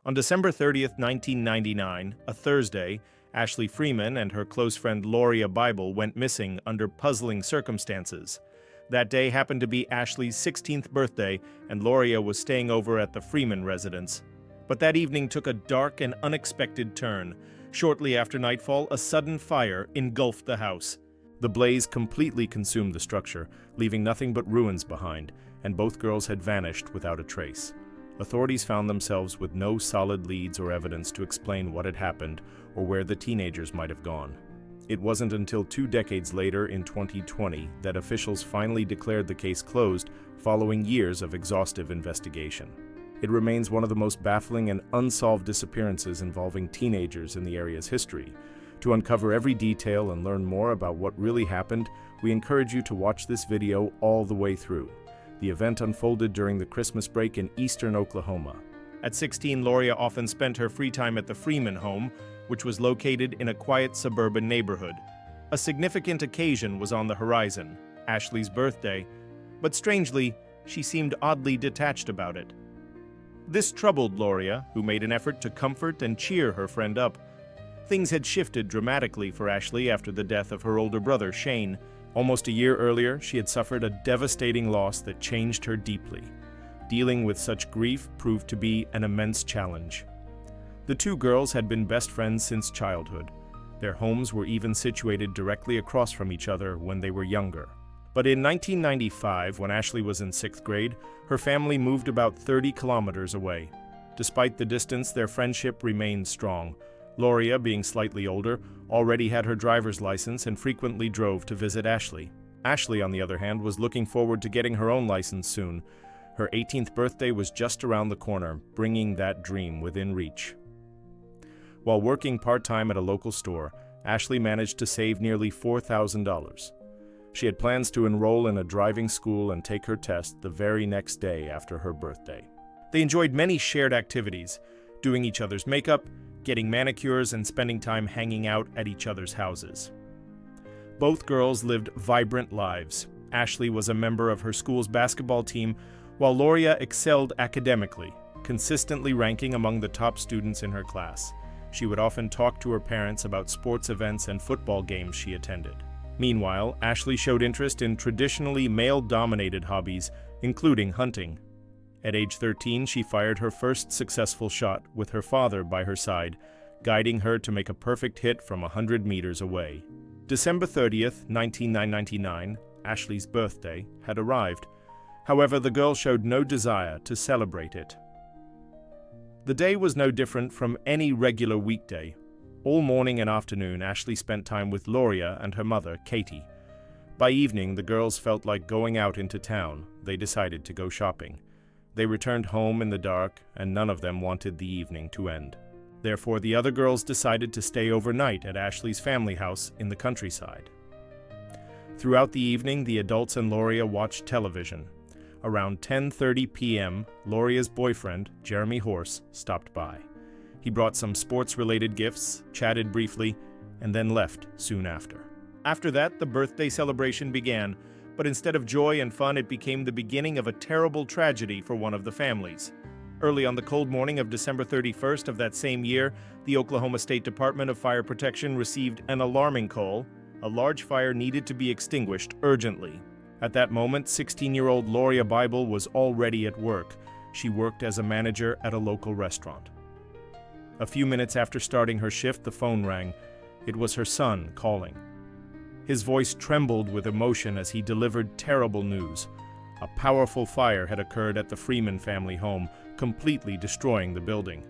On December 30th, 1999, a Thursday, Ashley Freeman and her close friend Loria Bible went missing under puzzling circumstances. That day happened to be Ashley's 16th birthday, and Loria was staying over at the Freeman residence. But that evening took a dark and unexpected turn. Shortly after nightfall, a sudden fire engulfed the house. The blaze completely consumed the structure, leaving nothing but ruins behind, and both girls had vanished without a trace. Authorities found themselves with no solid leads or evidence to explain what had happened or where the teenagers might have gone. It wasn't until 2 decades later, in 2020, that officials finally declared the case closed following years of exhaustive investigation. It remains one of the most baffling and unsolved disappearances involving teenagers in the area's history. To uncover every detail and learn more about what really happened, we encourage you to watch this video all the way through. The event unfolded during the Christmas break in eastern Oklahoma. At 16, Loria often spent her free time at the Freeman home, which was located in a quiet suburban neighborhood. A significant occasion was on the horizon, Ashley's birthday, but strangely, she seemed oddly detached about it. This troubled Loria, who made an effort to comfort and cheer her friend up. Things had shifted dramatically for Ashley after the death of her older brother, Shane. Almost a year earlier, she had suffered a devastating loss that changed her deeply. Dealing with such grief proved to be an immense challenge. The two girls had been best friends since childhood. Their homes were even situated directly across from each other when they were younger. But in 1995, when Ashley was in 6th grade, her family moved about 30 kilometers away. Despite the distance, their friendship remained strong. Loria, being slightly older, already had her driver's license and frequently drove to visit Ashley. Ashley, on the other hand, was looking forward to getting her own license soon. Her 18th birthday was just around the corner, bringing that dream within reach. While working part-time at a local store, Ashley managed to save nearly $4,000. She had plans to enroll in a driving school and take her test the very next day after her birthday. They enjoyed many shared activities, doing each other's makeup, getting manicures, and spending time hanging out at each other's houses. Both girls lived vibrant lives. Ashley was a member of her school's basketball team, while Loria excelled academically, consistently ranking among the top students in her class. She would often talk to her parents about sports events and football games she attended. Meanwhile, Ashley showed interest in traditionally male-dominated hobbies, including hunting. At age 13, she fired her first successful shot with her father by her side, guiding her to make a perfect hit from 100 meters away. December 30th, 1999, Ashley's birthday, had arrived. However, the girl showed no desire to celebrate it. The day was no different from any regular weekday. All morning and afternoon, Ashley spent time with Loria and her mother, Katie. By evening, the girls felt like going out into town. They decided to go shopping. They returned home in the dark, and none of them wanted the evening to end. Therefore, the other girls decided to stay overnight at Ashley's family house in the countryside. Throughout the evening, the adults and Loria watched television. Around 10:30 p.m., Loria's boyfriend, Jeremy Horse, stopped by. He brought some sports-related gifts, chatted briefly, and then left soon after. After that, the birthday celebration began, but instead of joy and fun, it became the beginning of a terrible tragedy for one of the families. Early on the cold morning of December 31st of that same year, the Oklahoma State Department of Fire Protection received an alarming call. A large fire needed to be extinguished urgently. At that moment, 16-year-old Loria Bible was already at work. She worked as a manager at a local restaurant. A few minutes after starting her shift, the phone rang. It was her son calling. His voice trembled with emotion as he delivered terrible news. A powerful fire had occurred at the Freeman family home, completely destroying the building.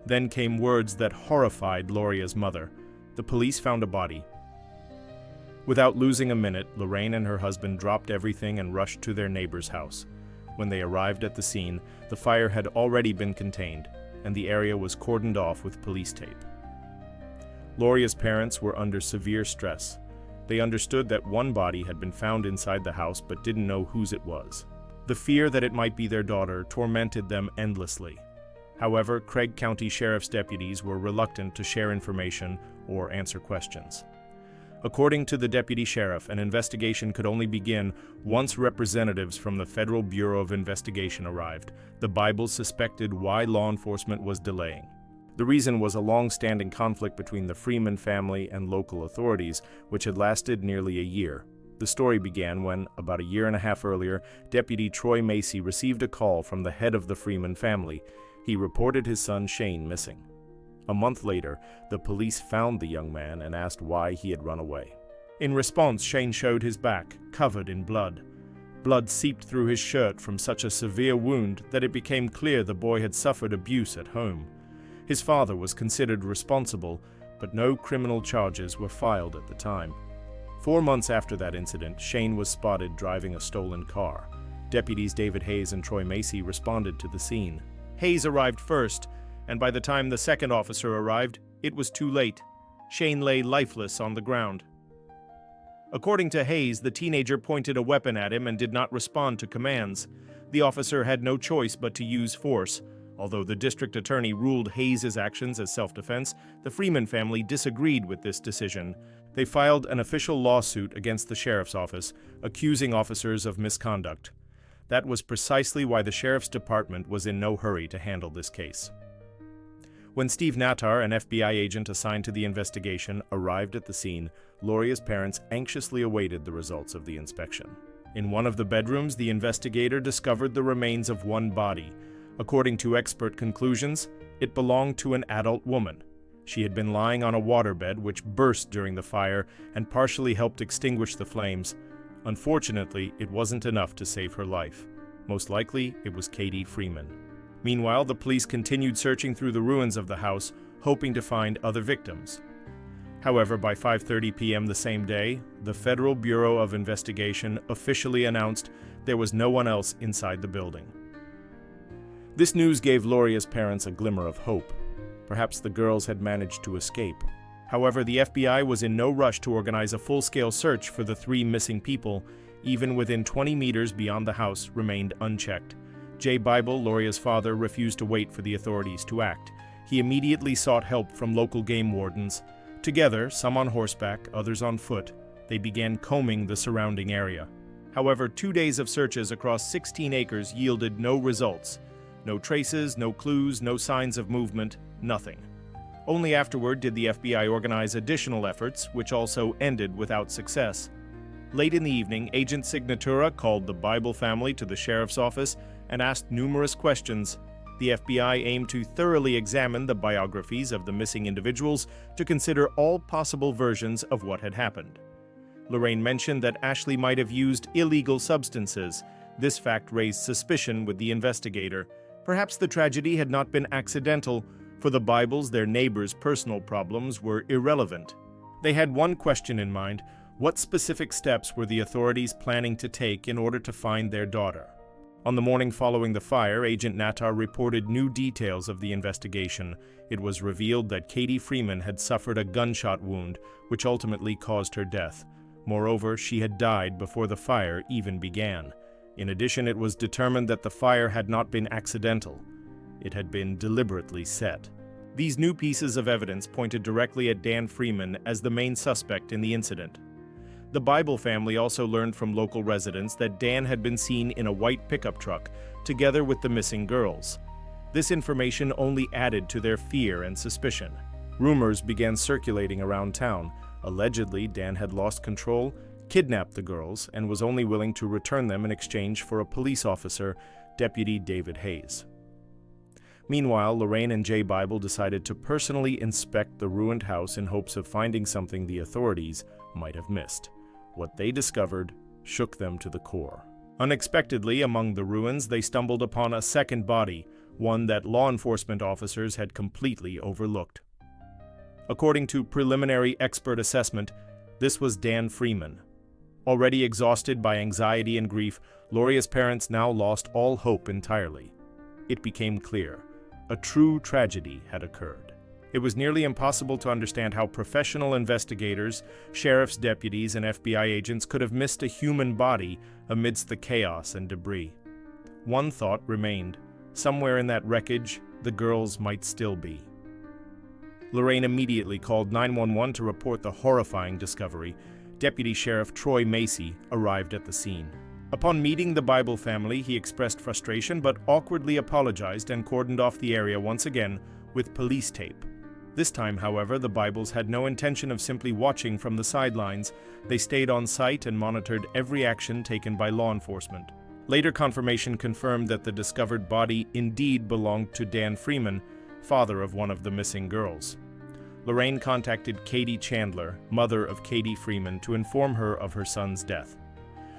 Then came words that horrified Loria's mother. The police found a body. Without losing a minute, Lorraine and her husband dropped everything and rushed to their neighbor's house. When they arrived at the scene, the fire had already been contained, and the area was cordoned off with police tape. Loria's parents were under severe stress. They understood that one body had been found inside the house but didn't know whose it was. The fear that it might be their daughter tormented them endlessly. However, Craig County Sheriff's deputies were reluctant to share information or answer questions. According to the deputy sheriff, an investigation could only begin once representatives from the Federal Bureau of Investigation arrived. The Bible suspected why law enforcement was delaying. The reason was a long-standing conflict between the Freeman family and local authorities, which had lasted nearly a year. The story began when, about a year and a half earlier, Deputy Troy Macy received a call from the head of the Freeman family. He reported his son Shane missing. A month later, the police found the young man and asked why he had run away. In response, Shane showed his back, covered in blood. Blood seeped through his shirt from such a severe wound that it became clear the boy had suffered abuse at home. His father was considered responsible, but no criminal charges were filed at the time. 4 months after that incident, Shane was spotted driving a stolen car. Deputies David Hayes and Troy Macy responded to the scene. Hayes arrived first, and by the time the second officer arrived, it was too late. Shane lay lifeless on the ground. According to Hayes, the teenager pointed a weapon at him and did not respond to commands. The officer had no choice but to use force. Although the district attorney ruled Hayes' actions as self-defense, the Freeman family disagreed with this decision. They filed an official lawsuit against the sheriff's office, accusing officers of misconduct. That was precisely why the sheriff's department was in no hurry to handle this case. When Steve Natar, an FBI agent assigned to the investigation, arrived at the scene, Loria's parents anxiously awaited the results of the inspection. In one of the bedrooms, the investigator discovered the remains of one body. According to expert conclusions, it belonged to an adult woman. She had been lying on a waterbed which burst during the fire and partially helped extinguish the flames. Unfortunately, it wasn't enough to save her life. Most likely, it was Katie Freeman. Meanwhile, the police continued searching through the ruins of the house, hoping to find other victims. However, by 5:30 p.m. the same day, the Federal Bureau of Investigation officially announced there was no one else inside the building. This news gave Loria's parents a glimmer of hope. Perhaps the girls had managed to escape. However, the FBI was in no rush to organize a full-scale search for the 3 missing people. Even within 20 meters beyond the house remained unchecked. Jay Bible, Loria's father, refused to wait for the authorities to act. He immediately sought help from local game wardens. Together, some on horseback, others on foot, they began combing the surrounding area. However, 2 days of searches across 16 acres yielded no results. No traces, no clues, no signs of movement, nothing. Only afterward did the FBI organize additional efforts, which also ended without success. Late in the evening, Agent Signatura called the Bible family to the sheriff's office and asked numerous questions. The FBI aimed to thoroughly examine the biographies of the missing individuals to consider all possible versions of what had happened. Lorraine mentioned that Ashley might have used illegal substances. This fact raised suspicion with the investigator. Perhaps the tragedy had not been accidental. For the Bibles, their neighbors' personal problems were irrelevant. They had one question in mind: what specific steps were the authorities planning to take in order to find their daughter? On the morning following the fire, Agent Natar reported new details of the investigation. It was revealed that Katie Freeman had suffered a gunshot wound, which ultimately caused her death. Moreover, she had died before the fire even began. In addition, it was determined that the fire had not been accidental. It had been deliberately set. These new pieces of evidence pointed directly at Dan Freeman as the main suspect in the incident. The Bible family also learned from local residents that Dan had been seen in a white pickup truck, together with the missing girls. This information only added to their fear and suspicion. Rumors began circulating around town. Allegedly, Dan had lost control, kidnapped the girls, and was only willing to return them in exchange for a police officer, Deputy David Hayes. Meanwhile, Lorraine and Jay Bible decided to personally inspect the ruined house in hopes of finding something the authorities might have missed. What they discovered shook them to the core. Unexpectedly, among the ruins, they stumbled upon a second body, one that law enforcement officers had completely overlooked. According to preliminary expert assessment, this was Dan Freeman. Already exhausted by anxiety and grief, Loria's parents now lost all hope entirely. It became clear: a true tragedy had occurred. It was nearly impossible to understand how professional investigators, sheriff's deputies, and FBI agents could have missed a human body amidst the chaos and debris. One thought remained: somewhere in that wreckage, the girls might still be. Lorraine immediately called 911 to report the horrifying discovery. Deputy Sheriff Troy Macy arrived at the scene. Upon meeting the Bible family, he expressed frustration but awkwardly apologized and cordoned off the area once again with police tape. This time, however, the Bibles had no intention of simply watching from the sidelines. They stayed on site and monitored every action taken by law enforcement. Later confirmation confirmed that the discovered body indeed belonged to Dan Freeman, father of one of the missing girls. Lorraine contacted Katie Chandler, mother of Katie Freeman, to inform her of her son's death.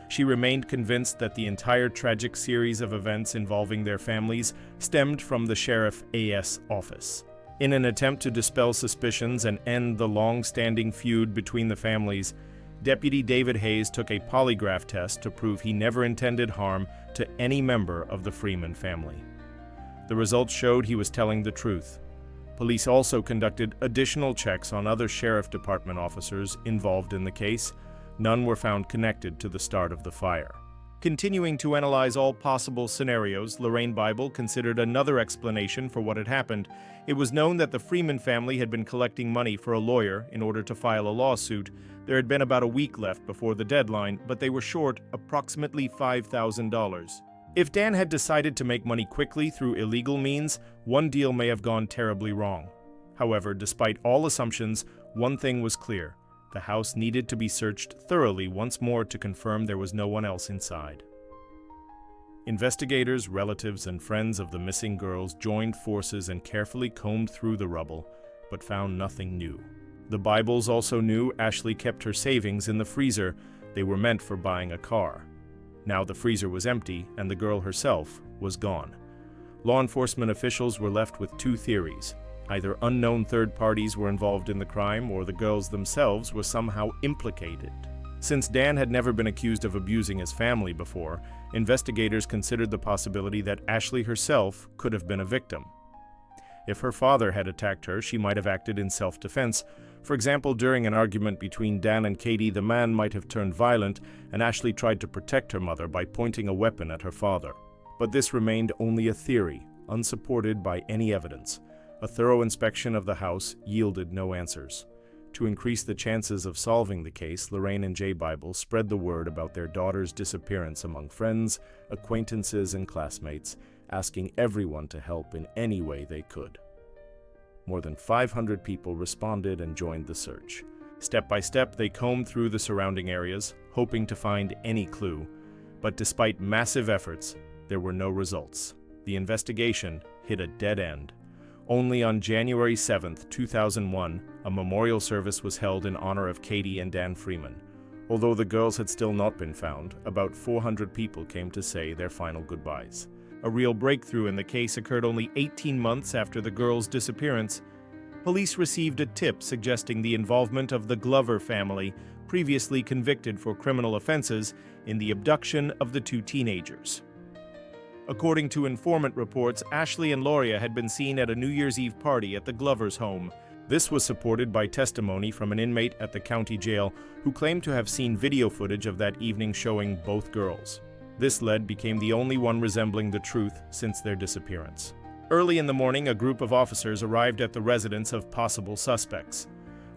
She remained convinced that the entire tragic series of events involving their families stemmed from the Sheriff A.S. office. In an attempt to dispel suspicions and end the long-standing feud between the families, Deputy David Hayes took a polygraph test to prove he never intended harm to any member of the Freeman family. The results showed he was telling the truth. Police also conducted additional checks on other sheriff department officers involved in the case. None were found connected to the start of the fire. Continuing to analyze all possible scenarios, Lorraine Bible considered another explanation for what had happened. It was known that the Freeman family had been collecting money for a lawyer in order to file a lawsuit. There had been about a week left before the deadline, but they were short approximately $5,000. If Dan had decided to make money quickly through illegal means, one deal may have gone terribly wrong. However, despite all assumptions, one thing was clear. The house needed to be searched thoroughly once more to confirm there was no one else inside. Investigators, relatives, and friends of the missing girls joined forces and carefully combed through the rubble, but found nothing new. The Bibles also knew Ashley kept her savings in the freezer. They were meant for buying a car. Now the freezer was empty, and the girl herself was gone. Law enforcement officials were left with two theories. Either unknown third parties were involved in the crime, or the girls themselves were somehow implicated. Since Dan had never been accused of abusing his family before, investigators considered the possibility that Ashley herself could have been a victim. If her father had attacked her, she might have acted in self-defense. For example, during an argument between Dan and Katie, the man might have turned violent, and Ashley tried to protect her mother by pointing a weapon at her father. But this remained only a theory, unsupported by any evidence. A thorough inspection of the house yielded no answers. To increase the chances of solving the case, Lorraine and Jay Bible spread the word about their daughter's disappearance among friends, acquaintances, and classmates, asking everyone to help in any way they could. More than 500 people responded and joined the search. Step by step, they combed through the surrounding areas, hoping to find any clue. But despite massive efforts, there were no results. The investigation hit a dead end. Only on January 7, 2001, a memorial service was held in honor of Katie and Dan Freeman. Although the girls had still not been found, about 400 people came to say their final goodbyes. A real breakthrough in the case occurred only 18 months after the girls' disappearance. Police received a tip suggesting the involvement of the Glover family, previously convicted for criminal offenses, in the abduction of the two teenagers. According to informant reports, Ashley and Loria had been seen at a New Year's Eve party at the Glover's home. This was supported by testimony from an inmate at the county jail who claimed to have seen video footage of that evening showing both girls. This lead became the only one resembling the truth since their disappearance. Early in the morning, a group of officers arrived at the residence of possible suspects.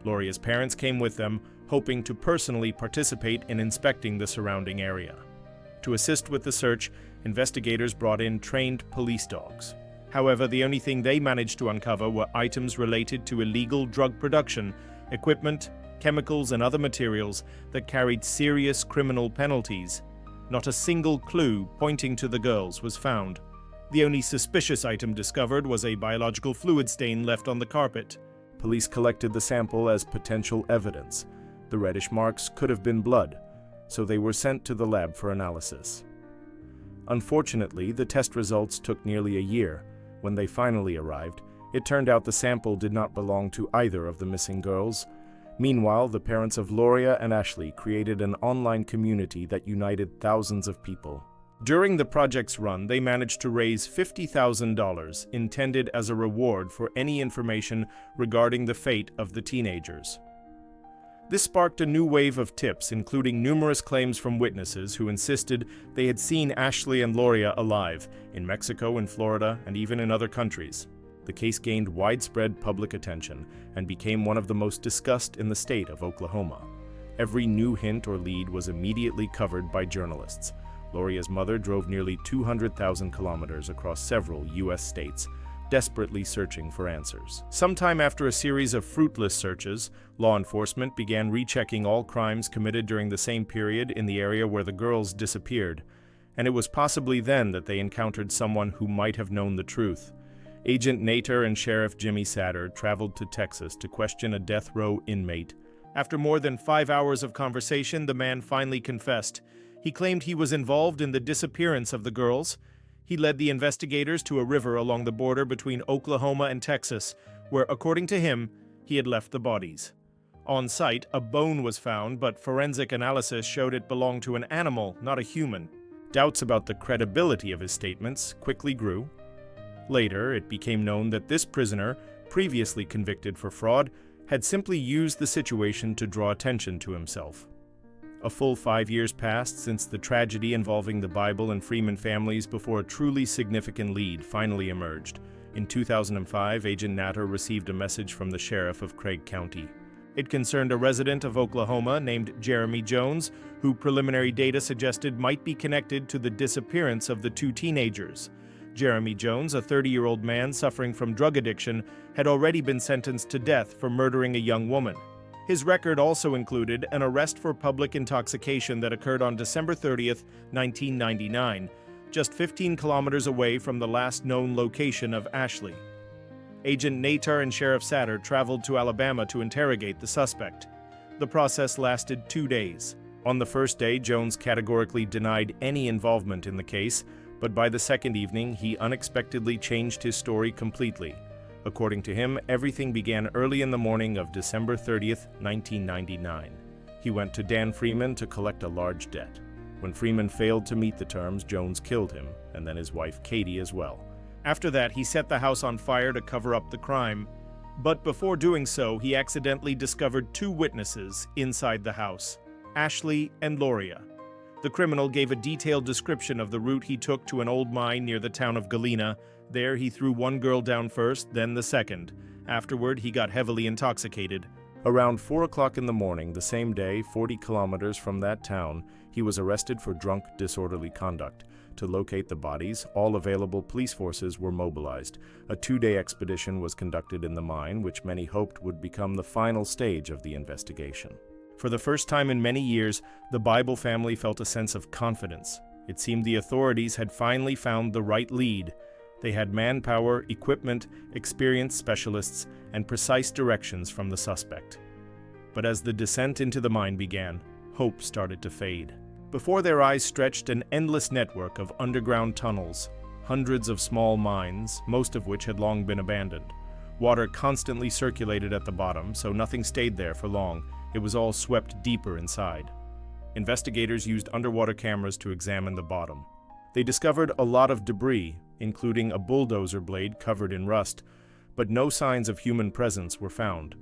Loria's parents came with them, hoping to personally participate in inspecting the surrounding area. To assist with the search, investigators brought in trained police dogs. However, the only thing they managed to uncover were items related to illegal drug production, equipment, chemicals, and other materials that carried serious criminal penalties. Not a single clue pointing to the girls was found. The only suspicious item discovered was a biological fluid stain left on the carpet. Police collected the sample as potential evidence. The reddish marks could have been blood, so they were sent to the lab for analysis. Unfortunately, the test results took nearly a year. When they finally arrived, it turned out the sample did not belong to either of the missing girls. Meanwhile, the parents of Loria and Ashley created an online community that united thousands of people. During the project's run, they managed to raise $50,000, intended as a reward for any information regarding the fate of the teenagers. This sparked a new wave of tips, including numerous claims from witnesses who insisted they had seen Ashley and Loria alive, in Mexico, in Florida, and even in other countries. The case gained widespread public attention and became one of the most discussed in the state of Oklahoma. Every new hint or lead was immediately covered by journalists. Loria's mother drove nearly 200,000 kilometers across several U.S. states, desperately searching for answers. Sometime after a series of fruitless searches, law enforcement began rechecking all crimes committed during the same period in the area where the girls disappeared, and it was possibly then that they encountered someone who might have known the truth. Agent Nater and Sheriff Jimmy Satter traveled to Texas to question a death row inmate. After more than 5 hours of conversation, the man finally confessed. He claimed he was involved in the disappearance of the girls. He led the investigators to a river along the border between Oklahoma and Texas, where, according to him, he had left the bodies. On site, a bone was found, but forensic analysis showed it belonged to an animal, not a human. Doubts about the credibility of his statements quickly grew. Later, it became known that this prisoner, previously convicted for fraud, had simply used the situation to draw attention to himself. A full 5 years passed since the tragedy involving the Bible and Freeman families before a truly significant lead finally emerged. In 2005, Agent Natter received a message from the sheriff of Craig County. It concerned a resident of Oklahoma named Jeremy Jones, who preliminary data suggested might be connected to the disappearance of the two teenagers. Jeremy Jones, a 30-year-old man suffering from drug addiction, had already been sentenced to death for murdering a young woman. His record also included an arrest for public intoxication that occurred on December 30th, 1999, just 15 kilometers away from the last known location of Ashley. Agent Nater and Sheriff Satter traveled to Alabama to interrogate the suspect. The process lasted 2 days. On the first day, Jones categorically denied any involvement in the case, but by the second evening, he unexpectedly changed his story completely. According to him, everything began early in the morning of December 30th, 1999. He went to Dan Freeman to collect a large debt. When Freeman failed to meet the terms, Jones killed him, and then his wife Katie as well. After that, he set the house on fire to cover up the crime. But before doing so, he accidentally discovered 2 witnesses inside the house, Ashley and Loria. The criminal gave a detailed description of the route he took to an old mine near the town of Galena. There, he threw one girl down first, then the second. Afterward, he got heavily intoxicated. Around 4 o'clock in the morning, the same day, 40 kilometers from that town, he was arrested for drunk, disorderly conduct. To locate the bodies, all available police forces were mobilized. A 2-day expedition was conducted in the mine, which many hoped would become the final stage of the investigation. For the first time in many years, the Bible family felt a sense of confidence. It seemed the authorities had finally found the right lead. They had manpower, equipment, experienced specialists, and precise directions from the suspect. But as the descent into the mine began, hope started to fade. Before their eyes stretched an endless network of underground tunnels, hundreds of small mines, most of which had long been abandoned. Water constantly circulated at the bottom, so nothing stayed there for long. It was all swept deeper inside. Investigators used underwater cameras to examine the bottom. They discovered a lot of debris, including a bulldozer blade covered in rust, but no signs of human presence were found.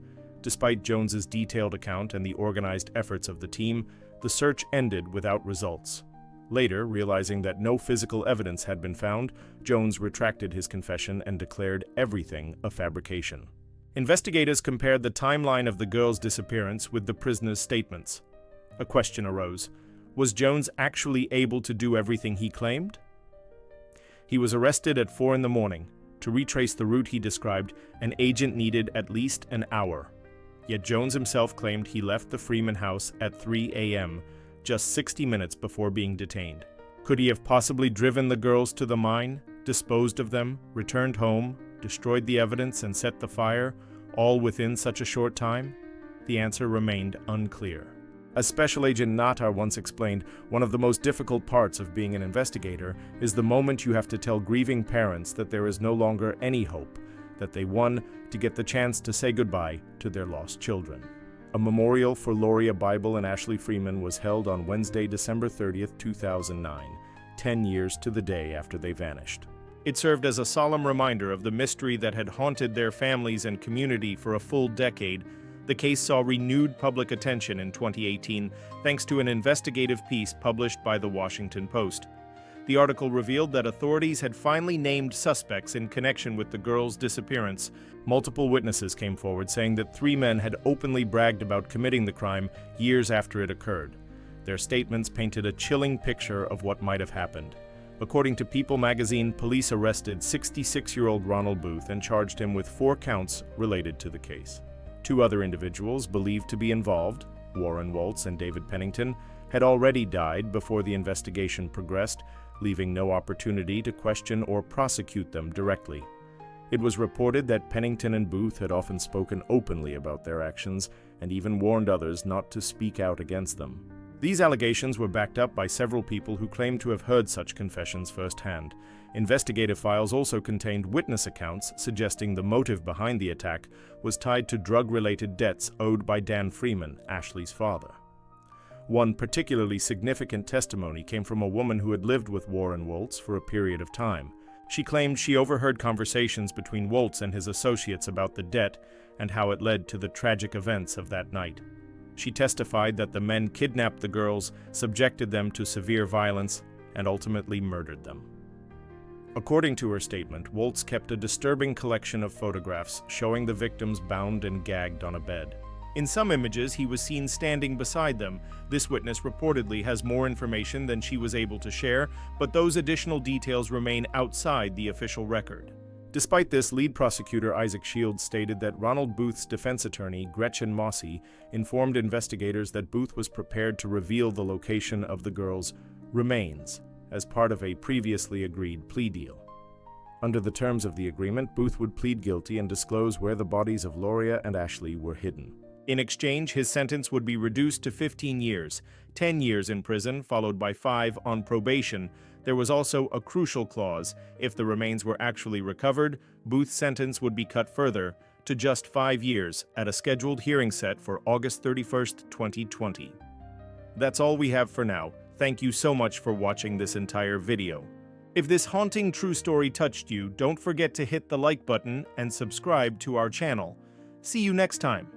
Despite Jones's detailed account and the organized efforts of the team, the search ended without results. Later, realizing that no physical evidence had been found, Jones retracted his confession and declared everything a fabrication. Investigators compared the timeline of the girl's disappearance with the prisoner's statements. A question arose. Was Jones actually able to do everything he claimed? He was arrested at 4 in the morning. To retrace the route he described, an agent needed at least an hour. Yet Jones himself claimed he left the Freeman house at 3 a.m., just 60 minutes before being detained. Could he have possibly driven the girls to the mine, disposed of them, returned home, destroyed the evidence, and set the fire, all within such a short time? The answer remained unclear. As Special Agent Natar once explained, one of the most difficult parts of being an investigator is the moment you have to tell grieving parents that there is no longer any hope, that they won to get the chance to say goodbye to their lost children. A memorial for Loria Bible and Ashley Freeman was held on Wednesday, December 30th, 2009, 10 years to the day after they vanished. It served as a solemn reminder of the mystery that had haunted their families and community for a full decade. The case saw renewed public attention in 2018 thanks to an investigative piece published by The Washington Post. The article revealed that authorities had finally named suspects in connection with the girl's disappearance. Multiple witnesses came forward saying that 3 men had openly bragged about committing the crime years after it occurred. Their statements painted a chilling picture of what might have happened. According to People magazine, police arrested 66-year-old Ronald Booth and charged him with 4 counts related to the case. 2 other individuals believed to be involved, Warren Waltz and David Pennington, had already died before the investigation progressed, leaving no opportunity to question or prosecute them directly. It was reported that Pennington and Booth had often spoken openly about their actions and even warned others not to speak out against them. These allegations were backed up by several people who claimed to have heard such confessions firsthand. Investigative files also contained witness accounts suggesting the motive behind the attack was tied to drug-related debts owed by Dan Freeman, Ashley's father. One particularly significant testimony came from a woman who had lived with Warren Waltz for a period of time. She claimed she overheard conversations between Waltz and his associates about the debt and how it led to the tragic events of that night. She testified that the men kidnapped the girls, subjected them to severe violence, and ultimately murdered them. According to her statement, Waltz kept a disturbing collection of photographs showing the victims bound and gagged on a bed. In some images, he was seen standing beside them. This witness reportedly has more information than she was able to share, but those additional details remain outside the official record. Despite this, lead prosecutor Isaac Shields stated that Ronald Booth's defense attorney, Gretchen Mossy, informed investigators that Booth was prepared to reveal the location of the girls' remains as part of a previously agreed plea deal. Under the terms of the agreement, Booth would plead guilty and disclose where the bodies of Loria and Ashley were hidden. In exchange, his sentence would be reduced to 15 years, 10 years in prison, followed by 5 on probation. There was also a crucial clause. If the remains were actually recovered, Booth's sentence would be cut further to just 5 years at a scheduled hearing set for August 31st, 2020. That's all we have for now. Thank you so much for watching this entire video. If this haunting true story touched you, don't forget to hit the like button and subscribe to our channel. See you next time.